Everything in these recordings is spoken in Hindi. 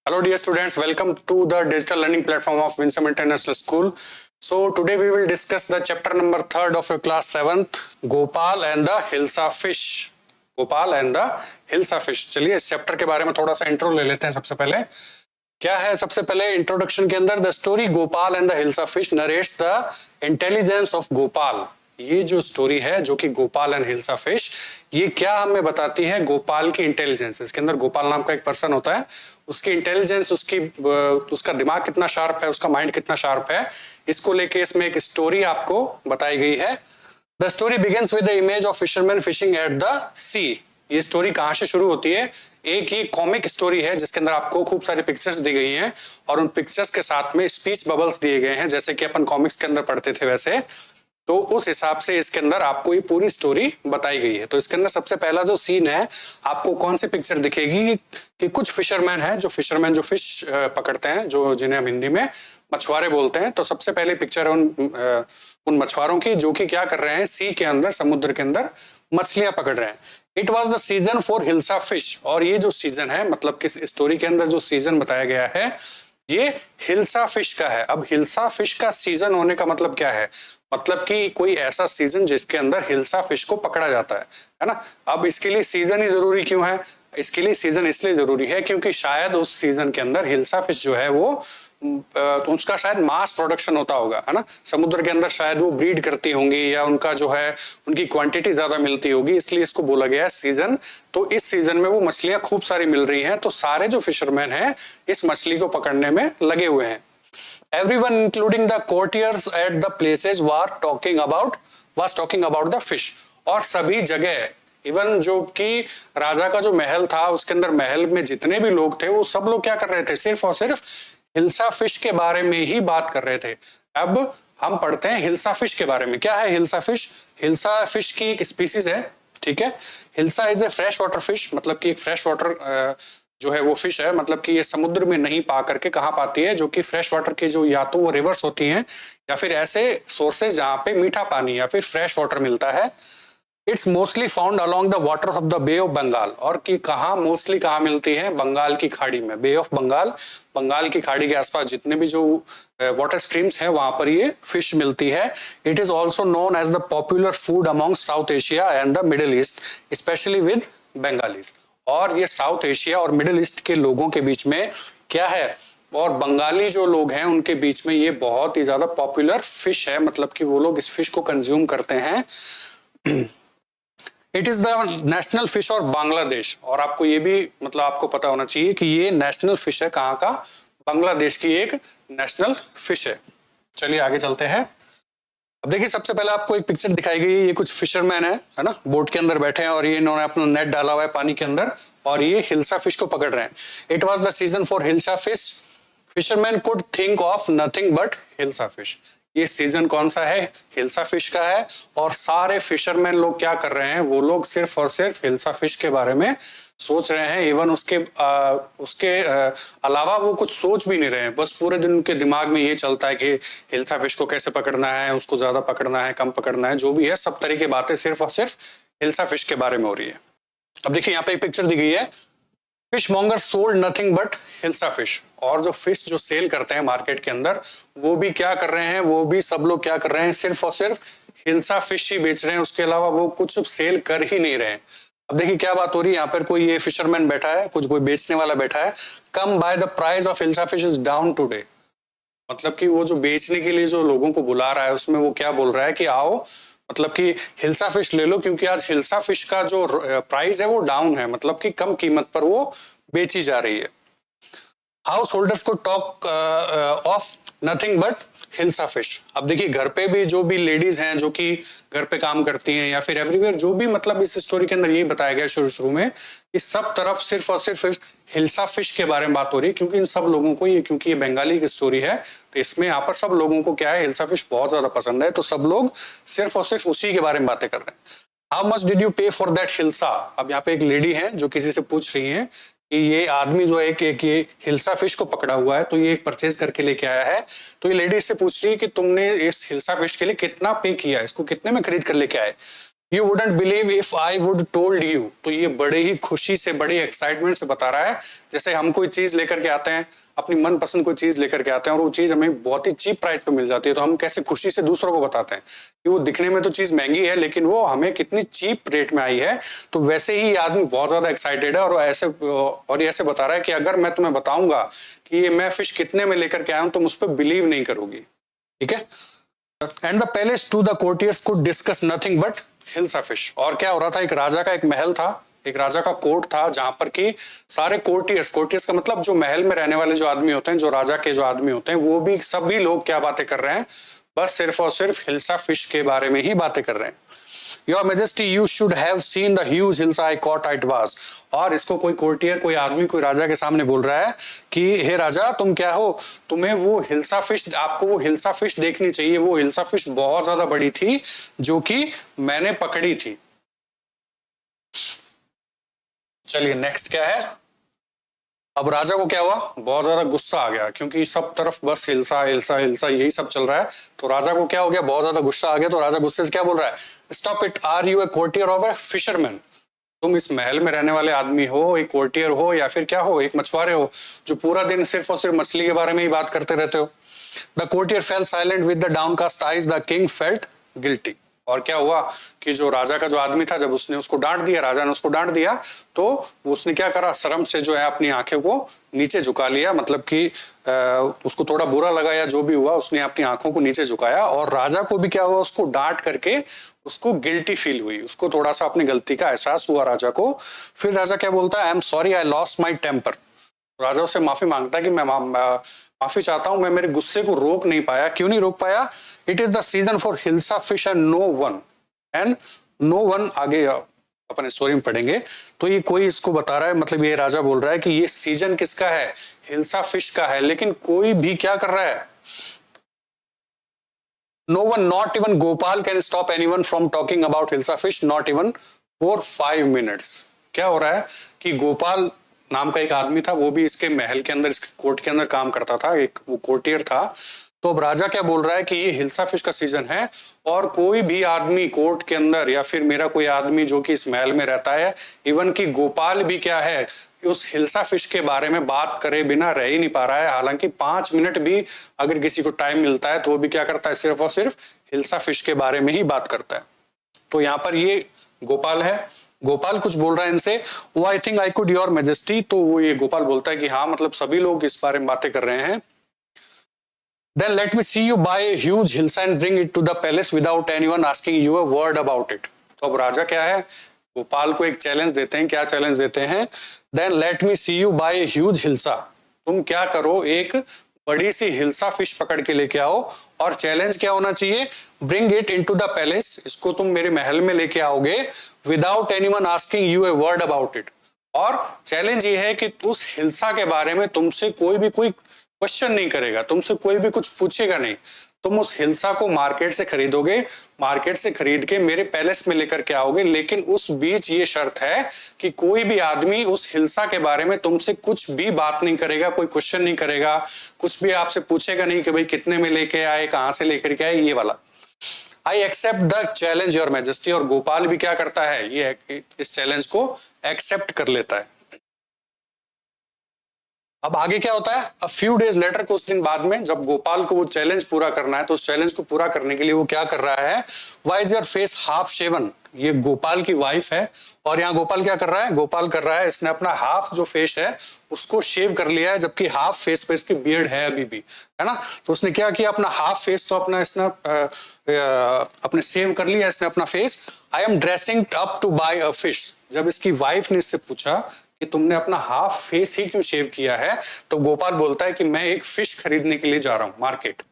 Hello dear students, welcome to the digital learning platform of Winsome International School. So today we will discuss the chapter number 3rd of your class 7th, Gopal and the Hilsa fish. Gopal and the hilsa fish. चलिए इस चैप्टर के बारे में थोड़ा सा इंट्रो ले लेते हैं। सबसे पहले क्या है, सबसे पहले इंट्रोडक्शन के अंदर the story Gopal and the hilsa fish narrates the intelligence of Gopal. ये जो स्टोरी है जो कि गोपाल एंड हिल्सा फिश, ये क्या हमें बताती है, गोपाल की इंटेलिजेंस। इसके अंदर गोपाल नाम का एक पर्सन होता है, उसकी इंटेलिजेंस, उसका दिमाग कितना शार्प है, उसका माइंड कितना शार्प है, इसको लेके इसमें एक स्टोरी आपको बताई गई है। The story begins with the image of fisherman fishing at the sea. ये स्टोरी कहां से शुरू होती है? एक ये कॉमिक स्टोरी है जिसके अंदर आपको खूब सारी पिक्चर्स दी गई हैं और उन पिक्चर्स के साथ में स्पीच बबल्स दिए गए हैं, जैसे कि अपन कॉमिक्स के अंदर पढ़ते थे वैसे। तो उस हिसाब से इसके अंदर आपको ये पूरी स्टोरी बताई गई है। तो इसके अंदर सबसे पहला जो सीन है, आपको कौन सी पिक्चर दिखेगी कि कुछ फिशरमैन है, जो फिश पकड़ते हैं, जो जिन्हें हम हिंदी में मछुआरे बोलते हैं। तो सबसे पहले पिक्चर है उन मछुआरों की जो कि क्या कर रहे हैं, सी के अंदर, समुद्र के अंदर मछलियां पकड़ रहे हैं। It was the season for hilsa fish. और ये जो सीजन है, मतलब किस स्टोरी के अंदर जो सीजन बताया गया है, ये हिल्सा फिश का है। अब हिल्सा फिश का सीजन होने का मतलब क्या है? मतलब कि कोई ऐसा सीजन जिसके अंदर हिल्सा फिश को पकड़ा जाता है ना। अब इसके लिए सीजन ही जरूरी क्यों है? इसके लिए सीजन इसलिए जरूरी है क्योंकि शायद उस सीजन के अंदर हिल्सा फिश जो है वो उसका शायद मास प्रोडक्शन होता होगा, है ना। समुद्र के अंदर शायद वो ब्रीड करती होंगी या उनका जो है उनकी क्वांटिटी ज्यादा मिलती होगी, इसलिए इसको बोला गया है सीजन। तो इस सीजन में वो मछलियां खूब सारी मिल रही हैं, तो सारे जो फिशरमैन हैं इस मछली को पकड़ने में लगे हुए हैं। Everyone, including the courtiers at the places, was talking about the fish। और सभी जगह, इवन जो कि राजा का जो महल था उसके अंदर महल में जितने भी लोग थे वो सब लोग क्या कर रहे थे, सिर्फ और सिर्फ हिल्सा फिश के बारे में ही बात कर रहे थे। अब हम पढ़ते हैं हिल्सा फिश के बारे में। क्या है हिल्सा फिश? हिल्सा फिश की एक स्पीसीज है, ठीक है। Hilsa is a fresh water fish, मतलब कि एक फ्रेश वाटर जो है वो फिश है, मतलब कि ये समुद्र में नहीं पा करके कहाँ पाती है, जो कि फ्रेश वाटर की जो या तो वो रिवर्स होती हैं या फिर ऐसे सोर्सेज जहाँ पे मीठा पानी या फिर फ्रेश वाटर मिलता है। It's mostly found along the water of the Bay of Bengal. और कि कहाँ मोस्टली कहाँ मिलती है? बंगाल की खाड़ी में, बे ऑफ बंगाल, बंगाल की खाड़ी के आसपास जितने भी जो वाटर स्ट्रीम्स हैं वहां पर ये फिश मिलती है। It is also known as the popular food among South Asia and the Middle East, specially with Bengalis. और ये साउथ एशिया और मिडिल ईस्ट के लोगों के बीच में क्या है, और बंगाली जो लोग हैं उनके बीच में ये बहुत ही ज्यादा पॉपुलर फिश है, मतलब कि वो लोग इस फिश को कंज्यूम करते हैं। It is the national fish और बांग्लादेश। और आपको ये भी मतलब आपको पता होना चाहिए कि ये नेशनल फिश है कहाँ का? बांग्लादेश की एक नेशनल फिश है। चलिए आगे चलते हैं। अब देखिए सबसे पहले आपको एक पिक्चर दिखाई गई है, ये कुछ फिशरमैन है ना, बोट के अंदर बैठे हैं और ये इन्होंने अपना नेट डाला हुआ है पानी के अंदर और ये हिल्सा फिश को पकड़ रहे हैं। It was the season for hilsa fish. Fisherman could think of nothing but hilsa fish. ये सीजन कौन सा है? हिल्सा फिश का है। और सारे फिशरमैन लोग क्या कर रहे हैं, वो लोग सिर्फ और सिर्फ हिल्सा फिश के बारे में सोच रहे हैं। इवन उसके अलावा वो कुछ सोच भी नहीं रहे हैं, बस पूरे दिन उनके दिमाग में ये चलता है कि हिल्सा फिश को कैसे पकड़ना है, उसको ज्यादा पकड़ना है, कम पकड़ना है, जो भी है सब तरह की बातें सिर्फ और सिर्फ हिल्सा फिश के बारे में हो रही है। अब देखिए यहाँ पे एक पिक्चर दी गई है, fish monger sold nothing but hilsa fish. और जो फिश जो सेल करते हैं मार्केट के अंदर, वो भी क्या कर रहे हैं, वो भी सब लोग क्या कर रहे हैं, सिर्फ और सिर्फ हिल्सा फिश ही बेच रहे हैं, उसके अलावा वो कुछ सेल कर ही नहीं रहे हैं। अब देखिए क्या बात हो रही है, यहाँ पर कोई ये फिशरमैन बैठा है, कुछ कोई बेचने वाला बैठा है। Come by the price of hilsa fish is down today. मतलब कि वो जो बेचने के लिए जो लोगों को बुला रहा है उसमें वो क्या बोल रहा है कि आओ, मतलब कि हिल्सा फिश ले लो, क्योंकि आज हिल्सा फिश का जो प्राइस है वो डाउन है, मतलब कि कम कीमत पर वो बेची जा रही है। हाउस होल्डर्स को talk of nothing but hilsa fish. अब देखिए घर पे भी जो भी लेडीज हैं जो कि घर पे काम करती हैं या फिर एवरीवेयर, जो भी मतलब इस स्टोरी के अंदर यही बताया गया शुरू में, इस सब तरफ सिर्फ और सिर्फ हिल्सा फिश के बारे में बात हो रही है, क्योंकि इन सब लोगों को ये, क्योंकि ये बंगाली की स्टोरी है तो इसमें यहाँ पर सब लोगों को क्या है, हिल्सा फिश बहुत ज्यादा पसंद है, तो सब लोग सिर्फ और सिर्फ उसी के बारे में बातें कर रहे हैं। हाउ मच डिड यू पे फॉर दैट हिल्सा? अब यहाँ पे एक लेडी है जो किसी से पूछ रही है कि ये आदमी जो है एक ये हिल्सा फिश को पकड़ा हुआ है तो ये परचेज करके लेके आया है, तो ये लेडी इससे पूछ रही है कि तुमने इस हिल्सा फिश के लिए कितना पे किया, इसको कितने में खरीद कर लेके आए? You wouldn't believe if I would told you। तो ये बड़े ही खुशी से, बड़े एक्साइटमेंट से बता रहा है, जैसे हम कोई चीज लेकर के आते हैं, अपनी मनपसंद कोई चीज लेकर के आते हैं और वो चीज हमें बहुत ही चीप प्राइस पे मिल जाती है, तो हम कैसे खुशी से दूसरों को बताते हैं कि वो दिखने में तो चीज महंगी है लेकिन वो हमें कितनी चीप रेट में आई है। तो वैसे ही आदमी बहुत ज्यादा एक्साइटेड है और ये ऐसे बता रहा है कि अगर मैं तुम्हें बताऊंगा कि ये मैं फिश कितने में लेकर के आया हूं, तुम उस पर बिलीव नहीं करोगी। ठीक है। And the palace to the courtiers could discuss nothing but hilsa fish. और क्या हो रहा था, एक राजा का एक महल था, एक राजा का कोर्ट था, जहां पर कि सारे कोर्टियर्स का मतलब जो महल में रहने वाले जो आदमी होते हैं, जो राजा के जो आदमी होते हैं, वो भी सभी लोग क्या बातें कर रहे हैं, बस सिर्फ और सिर्फ हिल्सा फिश के बारे में ही बातें कर रहे हैं। Your Majesty, you should have seen the huge hilsa I caught it was। और इसको कोई कोर्टियर, कोई आदमी, कोई राजा के सामने बोल रहा है कि हे राजा, तुम क्या हो, तुम्हें वो हिल्सा फिश, आपको वो हिल्सा फिश देखनी चाहिए। वो हिल्सा फिश बहुत ज्यादा बड़ी थी जो कि मैंने पकड़ी थी। चलिए नेक्स्ट क्या है। अब राजा को क्या हुआ, बहुत ज्यादा गुस्सा आ गया, क्योंकि सब तरफ बस हिल्सा हिल्सा हिल्सा यही सब चल रहा है। तो राजा को क्या हो गया, बहुत ज्यादा गुस्सा आ गया। तो राजा गुस्से से क्या बोल रहा है, stop it, are you a courtier of a fisherman. तुम इस महल में रहने वाले आदमी हो, एक कोर्टियर हो या फिर क्या हो, एक मछुआरे हो जो पूरा दिन सिर्फ और सिर्फ मछली के बारे में ही बात करते रहते हो। The courtier fail silent with the downcast eyes, the king felt guilty. और क्या हुआ कि जो राजा का जो आदमी था, जब उसने उसको डांट दिया, राजा ने उसको डांट दिया, तो उसने क्या करा, शर्म से जो है अपनी आंखें को नीचे झुका लिया, मतलब कि उसको थोड़ा बुरा लगा या जो भी हुआ, उसने अपनी आंखों को नीचे झुकाया। और राजा को भी क्या हुआ, उसको डांट करके उसको गिल्टी फील हुई, उसको थोड़ा सा अपनी गलती का एहसास हुआ राजा को। फिर राजा क्या बोलता है, I am sorry I lost my temper. राजा उससे माफी मांगता है कि मैं माफी चाहता हूं, मैं मेरे गुस्से को रोक नहीं पाया। क्यों नहीं रोक पाया, it is the season for hilsa fish and no one आगे अपने स्टोरी में पढ़ेंगे। तो ये कोई इसको बता रहा है, मतलब ये राजा बोल रहा है कि ये सीजन किसका है, हिल्सा फिश का है, लेकिन कोई भी क्या कर रहा है, no one, not even Gopal can stop anyone from talking about hilsa fish, not even for 5 minutes. क्या हो रहा है कि गोपाल नाम का एक आदमी था, वो भी इसके महल के अंदर, इसके कोर्ट के अंदर काम करता था, एक वो कोर्टियर था। तो अब राजा क्या बोल रहा है कि ये हिल्सा फिश का सीजन है और कोई भी आदमी कोर्ट के अंदर या फिर मेरा कोई आदमी जो कि इस महल में रहता है, इवन कि गोपाल भी क्या है, उस हिल्सा फिश के बारे में बात करे बिना रह ही नहीं पा रहा है। हालांकि 5 मिनट भी अगर किसी को टाइम मिलता है तो वो भी क्या करता है, सिर्फ और सिर्फ हिल्सा फिश के बारे में ही बात करता है। तो यहाँ पर ये गोपाल है, गोपाल कुछ बोल रहा है इनसे, वो I think I could your majesty. तो वो ये गोपाल बोलता है कि हाँ, मतलब सभी लोग इस बारे में बातें कर रहे हैं। Then let me see you buy a huge hillsa and bring it to the palace without anyone asking you a word about it। तो अब राजा क्या है, गोपाल को एक चैलेंज देते हैं। क्या चैलेंज देते हैं, Then let me see you buy a huge hillsa। तुम क्या करो, एक बड़ी सी हिल्सा फिश पकड़ के लेके आओ। और चैलेंज क्या होना चाहिए, bring it into the palace, इसको तुम मेरे महल में लेके आओगे, without anyone asking U a word about it. और चैलेंज ये है कि उस हिल्सा के बारे में तुमसे कोई क्वेश्चन नहीं करेगा, तुमसे कोई भी कुछ पूछेगा नहीं। तुम उस हिल्सा को मार्केट से खरीदोगे, मार्केट से खरीद के मेरे पैलेस में लेकर के आओगे, लेकिन उस बीच ये शर्त है कि कोई भी आदमी उस हिल्सा के बारे में तुमसे कुछ भी बात नहीं करेगा, कोई क्वेश्चन नहीं करेगा, कुछ भी आपसे पूछेगा नहीं कि भाई कितने में लेके आए, कहां से लेकर के आए, ये वाला। I accept the challenge your majesty. और गोपाल भी क्या करता है, ये इस चैलेंज को एक्सेप्ट कर लेता है। अब आगे क्या होता है, अ फ्यू डेज लेटर, कुछ दिन बाद में, जब गोपाल को वो चैलेंज पूरा करना है, तो उस चैलेंज को पूरा करने के लिए वो क्या कर रहा है, why is your face half shaven. ये गोपाल की वाइफ है और यहाँ गोपाल क्या कर रहा है, गोपाल कर रहा है, इसने अपना हाफ जो फेस है उसको शेव कर लिया है, जबकि हाफ फेस पे इसकी बियर्ड है अभी भी, है ना। तो उसने क्या किया, अपना हाफ फेस तो अपना इसने अपने सेव कर लिया इसने अपना face. I am dressing up to buy a fish. जब इसकी वाइफ ने इससे पूछा कि तुमने अपना हाफ फेस ही क्यों शेव किया है, तो गोपाल बोलता है कि मैं एक फिश खरीदने के लिए जा रहा हूं market.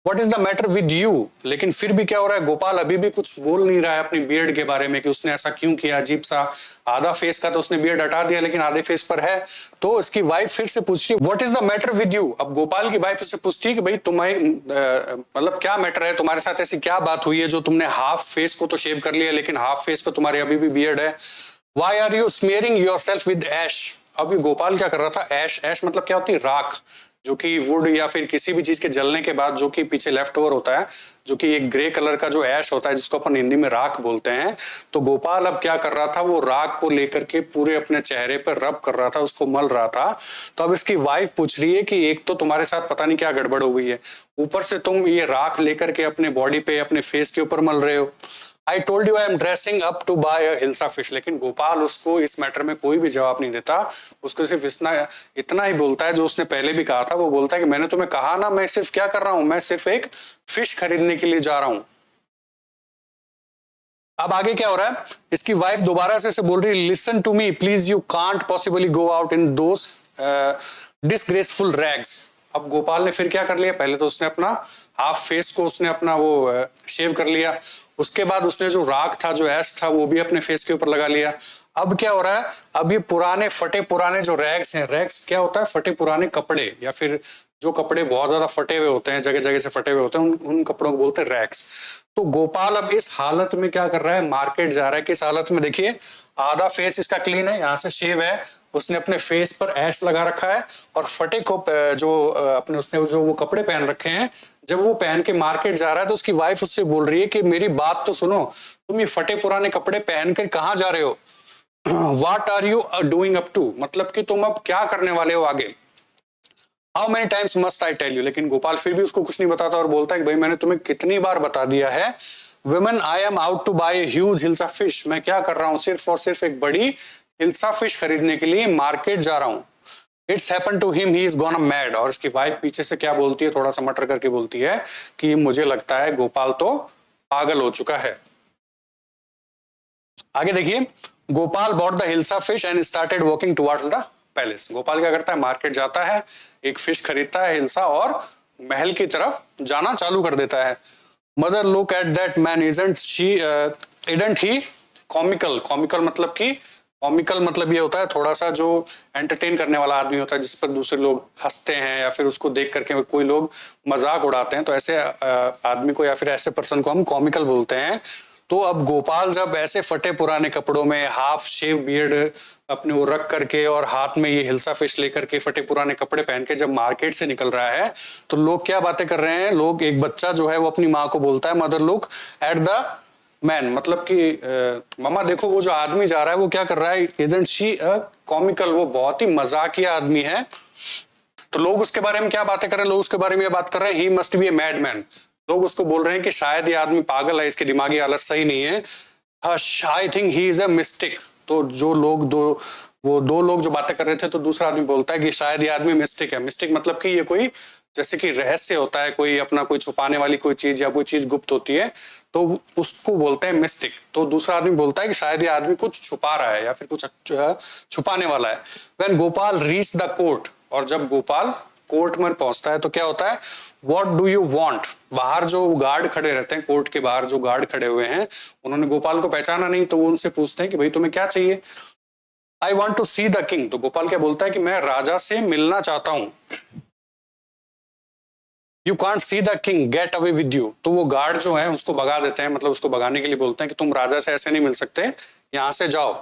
What is the matter with you. लेकिन फिर भी क्या हो रहा है, गोपाल अभी भी कुछ बोल नहीं रहा है अपनी बियर्ड के बारे में कि उसने ऐसा क्यों किया, अजीब सा। आधा फेस का तो उसने बियर्ड हटा दिया लेकिन आधे फेस पर है। तो इसकी वाइफ फिर से पूछती है, what is the matter with you. अब गोपाल की वाइफ से पूछती है कि भाई तुम्हारे मतलब क्या मैटर है, तुम्हारे साथ ऐसी क्या बात हुई है जो तुमने हाफ फेस को तो शेव कर लिया लेकिन हाफ फेस पर तुम्हारे अभी भी बियर्ड है। Why are you smearing yourself with ash। अब ये गोपाल क्या कर रहा था, ऐश, ऐश मतलब क्या होती है, राख, जो कि वुड या फिर किसी भी चीज के जलने के बाद जो कि पीछे लेफ्ट ओवर होता है, जो कि एक ग्रे कलर का जो ऐश होता है जिसको अपन हिंदी में राख बोलते हैं। तो गोपाल अब क्या कर रहा था, वो राख को लेकर के पूरे अपने चेहरे पर रब कर रहा था, उसको मल रहा था। तो अब इसकी वाइफ पूछ रही है कि एक तो तुम्हारे साथ पता नहीं क्या गड़बड़ हो गई है, ऊपर से तुम ये राख लेकर के अपने बॉडी पे, अपने फेस के ऊपर मल रहे हो। I told you I am dressing up to buy a hilsa fish. लेकिन गोपाल उसको इस मैटर में कोई भी जवाब नहीं देता, उसको सिर्फ इतना ही बोलता है जो उसने पहले भी कहा था। वो बोलता है कि मैंने तुम्हें कहा ना, मैं सिर्फ क्या कर रहा हूं, मैं सिर्फ एक फिश खरीदने के लिए जा रहा हूं। अब आगे क्या हो रहा है, इसकी वाइफ दोबारा से इसे बोल रही है, listen to me please, you can't possibly go out in those disgraceful rags. अब गोपाल ने फिर क्या कर लिया, पहले तो उसने अपना हाफ फेस को उसने अपना वो शेव कर लिया, उसके बाद उसने जो राख था, जो ऐश था, वो भी अपने फेस के ऊपर लगा लिया। अब क्या हो रहा है, अब ये पुराने फटे पुराने जो रैग्स हैं, रैग्स क्या होता है, फटे पुराने कपड़े या फिर जो कपड़े बहुत ज्यादा फटे हुए होते हैं, जगह जगह से फटे हुए होते हैं, उन कपड़ों को बोलते हैं रैग्स। तो गोपाल अब इस हालत में क्या कर रहा है, मार्केट जा रहा है। किस हालत में, देखिए आधा फेस इसका क्लीन है, यहाँ से शेव है, उसने अपने फेस पर ऐश लगा रखा है, और फटे को जो अपने उसने जो वो कपड़े पहन रखे हैं, जब वो पहन के मार्केट जा रहा है तो उसकी वाइफ उससे बोल रही है कि मेरी बात तो सुनो, तुम ये फटे पुराने कपड़े पहन कर कहाँ जा रहे हो, what are you doing up to, मतलब कि तुम अब क्या करने वाले हो आगे, how many times must I tell you. लेकिन गोपाल फिर भी उसको कुछ नहीं बताता और बोलता है कि भाई मैंने तुम्हें कितनी बार बता दिया है, women I am out to buy huge hilsa fish, मैं क्या कर रहा हूं, सिर्फ और सिर्फ एक बड़ी हिल्सा फिश खरीदने के लिए मार्केट जा रहा हूं। It's happen to him, he is gone mad. और इसकी वाइफ पीछे से क्या बोलती है, थोड़ा सा मटर करके बोलती है कि मुझे लगता है गोपाल तो पागल हो चुका है। आगे देखिए, Gopal bought the hilsa fish and started walking towards the palace. Gopal क्या करता है, मार्केट जाता है, एक फिश खरीदता है हिल्सा, और महल की तरफ जाना चालू कर देता है। Mother look at that man, isn't he comical, comical मतलब कि कॉमिकल मतलब ये होता है थोड़ा सा जो एंटरटेन करने वाला आदमी होता है, जिस पर दूसरे लोग हंसते हैं या फिर उसको देख करके कोई लोग मजाक उड़ाते हैं, तो ऐसे आदमी को या फिर ऐसे पर्सन को हम कॉमिकल बोलते हैं। तो अब गोपाल जब ऐसे फटे पुराने कपड़ों में, हाफ शेव बियर्ड अपने वो रख करके और हाथ में ये हिल्सा फिश लेकर के, फटे पुराने कपड़े पहन के जब मार्केट से निकल रहा है, तो लोग क्या बातें कर रहे हैं, लोग, एक बच्चा जो है वो अपनी माँ को बोलता है, mother look at the man, मतलब कि मामा देखो वो जो आदमी जा रहा है वो क्या कर रहा है, इजंट शी अ कॉमिकल, वो बहुत ही मजाकिया आदमी है। तो लोग उसके बारे में क्या बातें कर रहे हैं, लोग उसके बारे में ये बात कर रहे हैं, he must be a mad man. लोग उसको बोल रहे हैं कि शायद ये आदमी पागल है, इसकी दिमागी हालत सही नहीं है। I think he is a mistake. तो जो लोग दो लोग जो बातें कर रहे थे, तो दूसरा आदमी बोलता है कि शायद ये आदमी मिस्टिक है। मिस्टिक मतलब कि ये कोई, जैसे कि रहस्य होता है, कोई अपना कोई छुपाने वाली कोई चीज या कोई चीज गुप्त होती है, तो उसको बोलते हैं मिस्टिक। तो दूसरा आदमी बोलता है कि शायद ये आदमी कुछ छुपा रहा है या फिर कुछ छुपाने वाला है। When Gopal reach the court, और जब गोपाल कोर्ट में पहुंचता है तो क्या होता है, व्हाट डू यू वांट। बाहर जो गार्ड खड़े रहते हैं, कोर्ट के बाहर जो गार्ड खड़े हुए हैं, उन्होंने गोपाल को पहचाना नहीं, तो वो उनसे पूछते हैं कि भाई तुम्हें क्या चाहिए। I want to see the king. तो गोपाल क्या बोलता है कि मैं राजा से मिलना चाहता हूं। You can't see the king, get away with you. तो वो गार्ड जो है उसको भगा देते हैं, मतलब उसको भगाने के लिए बोलते हैं कि तुम राजा से ऐसे नहीं मिल सकते, यहां से जाओ।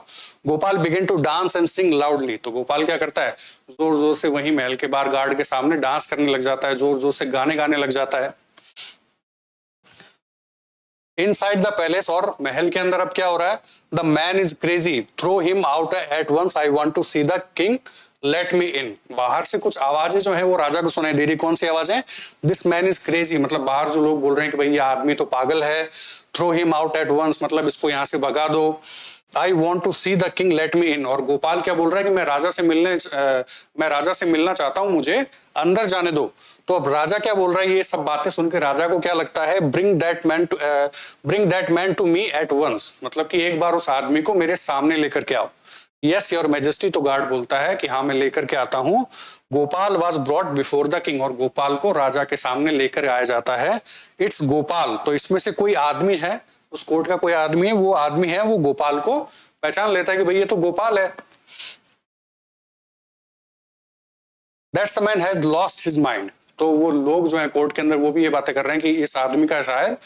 Gopal begin to dance and sing loudly. तो गोपाल क्या करता है, जोर जोर से वही महल के बाहर गार्ड के सामने डांस करने लग जाता है, जोर जोर से गाने गाने लग जाता है। इनसाइड द पैलेस, और महल के अंदर अब क्या हो रहा है, the man is crazy, throw him out at once, I want to see the king, let me in. बाहर से कुछ आवाजें जो है वो राजा को सुनाई दे रही। कौन सी आवाजें, दिस मैन इज क्रेजी, मतलब बाहर जो लोग बोल रहे हैं कि भाई ये आदमी तो पागल है। Throw him out at once, मतलब इसको यहां से भगा दो। I want to see the king, let me in. और गोपाल क्या बोल रहा है कि मैं राजा से मिलना चाहता हूं, मुझे अंदर जाने दो। तो अब राजा क्या बोल रहा है, ये सब बातें सुन के राजा को क्या लगता है, bring that man to me at once, मतलब कि एक बार उस आदमी को मेरे सामने लेकर के आओ। Yes your majesty. तो गार्ड बोलता है कि हाँ मैं लेकर के आता हूं। Gopal was brought before the king, और गोपाल को राजा के सामने लेकर आया जाता है। इट्स गोपाल। तो इसमें से कोई आदमी है, उस कोर्ट का कोई आदमी है, वो आदमी है, वो गोपाल को पहचान लेता है कि भाई ये तो गोपाल है। That's a man has lost his mind. तो वो लोग जो है कोर्ट के अंदर वो भी ये बातें कर रहे हैं कि इस आदमी का शायद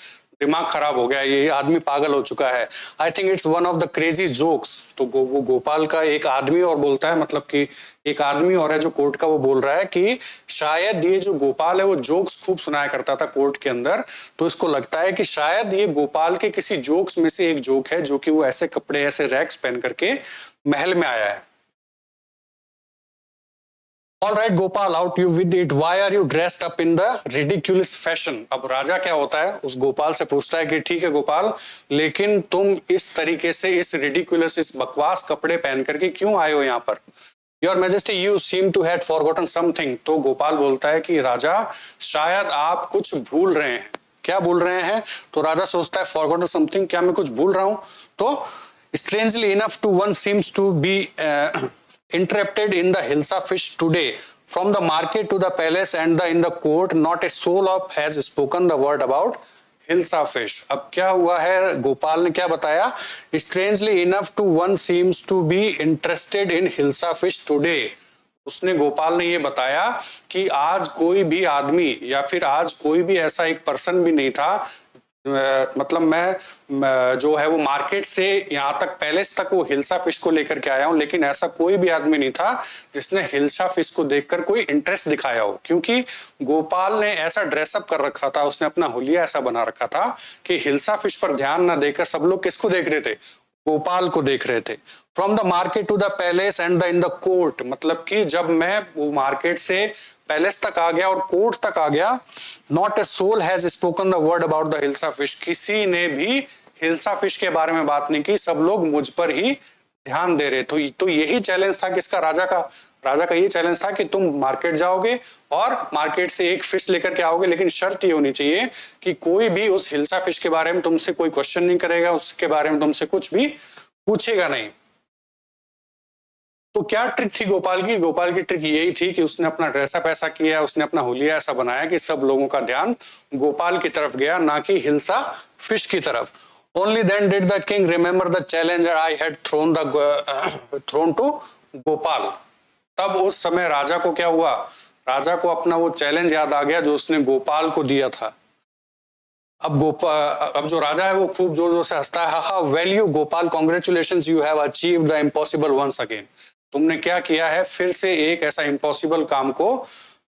दिमाग खराब हो गया, ये आदमी पागल हो चुका है। I think it's one of the crazy jokes. तो वो गोपाल का एक आदमी और बोलता है, मतलब कि एक आदमी और है जो कोर्ट का, वो बोल रहा है कि शायद ये जो गोपाल है वो जोक्स खूब सुनाया करता था कोर्ट के अंदर, तो इसको लगता है कि शायद ये गोपाल के किसी जोक्स में से एक जोक है, जो कि वो ऐसे कपड़े, ऐसे रैक्स पहन करके महल में आया है। All right, Gopal, out you with it. Why are you dressed up in the ridiculous fashion? अब राजा क्या होता है, उस गोपाल से पूछता है कि ठीक है गोपाल, लेकिन तुम इस तरीके से, इस ridiculous, इस बकवास कपड़े पहन करके क्यों आए हो यहाँ पर? Your Majesty, you seem to have forgotten something. तो गोपाल बोलता है कि राजा, शायद आप कुछ भूल रहे हैं। क्या भूल रहे हैं? तो राजा सोचता है forgotten something, क्या मैं कुछ भूल रहा हूं? तो strangely enough, to one seems to be interrupted in the Hilsa fish today. From the market to the palace and in the court, not a soul of has spoken the word about hilsa fish. अब क्या हुआ है, गोपाल ने क्या बताया? Strangely enough, to one seems to be interested in hilsa fish today. उसने, गोपाल ने ये बताया कि आज कोई भी आदमी या फिर आज कोई भी ऐसा एक पर्सन भी नहीं था, मतलब मैं जो है वो मार्केट से यहाँ तक, पैलेस तक वो हिल्सा फिश को लेकर के आया हूँ, लेकिन ऐसा कोई भी आदमी नहीं था जिसने हिल्सा फिश को देखकर कोई इंटरेस्ट दिखाया हो, क्योंकि गोपाल ने ऐसा ड्रेसअप कर रखा था, उसने अपना हुलिया ऐसा बना रखा था कि हिल्सा फिश पर ध्यान ना देकर सब लोग किसको देख रहे थे? गोपाल को देख रहे थे। From the market to the palace and in the court, मतलब कि जब मैं वो मार्केट से पैलेस तक आ गया और कोर्ट तक आ गया, not a soul has spoken the word about the hilsa fish, किसी ने भी हिल्सा फिश के बारे में बात नहीं की, सब लोग मुझ पर ही ध्यान दे रहे। तो यही चैलेंज था किसका? राजा का। राजा का ये चैलेंज था कि तुम मार्केट जाओगे और मार्केट से एक फिश लेकर के आओगे, लेकिन शर्त ये होनी चाहिए कि कोई भी उस हिल्सा फिश के बारे में तुमसे कोई क्वेश्चन नहीं करेगा, उसके बारे में तुमसे कुछ भी पूछेगा नहीं। तो क्या ट्रिक थी गोपाल की? गोपाल की ट्रिक यही थी कि उसने अपना ड्रेसअप ऐसा किया, उसने अपना हुलिया ऐसा बनाया कि सब लोगों का ध्यान गोपाल की तरफ गया, ना कि हिल्सा फिश की तरफ। Only then did the king remember the challenge I had thrown to Gopal. तब उस समय राजा को क्या हुआ? राजा को अपना वो चैलेंज याद आ गया जो उसने गोपाल को दिया था। अब जो राजा है वो खूब जोर जोर से हंसता है, ha well you Gopal, congratulations, you have achieved the impossible once again. तुमने क्या किया है? फिर से एक ऐसा इम्पॉसिबल काम को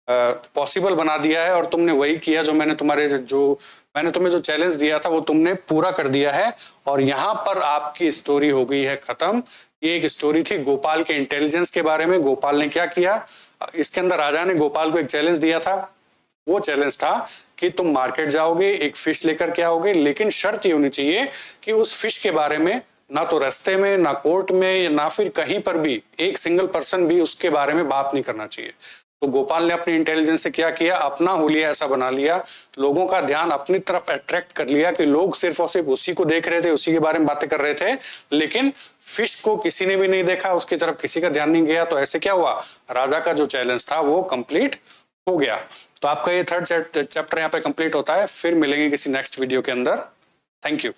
पॉसिबल बना दिया है, और तुमने वही किया जो मैंने तुम्हें जो चैलेंज दिया था वो तुमने पूरा कर दिया है। और यहाँ पर आपकी स्टोरी हो गई है खत्म। ये एक स्टोरी थी गोपाल के इंटेलिजेंस के बारे में। गोपाल ने क्या किया, इसके अंदर राजा ने गोपाल को एक चैलेंज दिया था। वो चैलेंज था कि तुम मार्केट जाओगे, एक फिश लेकर के आओगे, लेकिन शर्त ये होनी चाहिए कि उस फिश के बारे में ना तो रास्ते में, ना कोर्ट में, ना फिर कहीं पर भी एक सिंगल पर्सन भी उसके बारे में बात नहीं करना चाहिए। तो गोपाल ने अपनी इंटेलिजेंस से क्या किया, अपना हुलिया ऐसा बना लिया, लोगों का ध्यान अपनी तरफ अट्रैक्ट कर लिया कि लोग सिर्फ और सिर्फ उसी को देख रहे थे, उसी के बारे में बातें कर रहे थे, लेकिन फिश को किसी ने भी नहीं देखा, उसकी तरफ किसी का ध्यान नहीं गया। तो ऐसे क्या हुआ, राजा का जो चैलेंज था वो कंप्लीट हो गया। तो आपका ये थर्ड चैप्टर यहाँ पे कंप्लीट होता है। फिर मिलेंगे किसी नेक्स्ट वीडियो के अंदर। Thank you.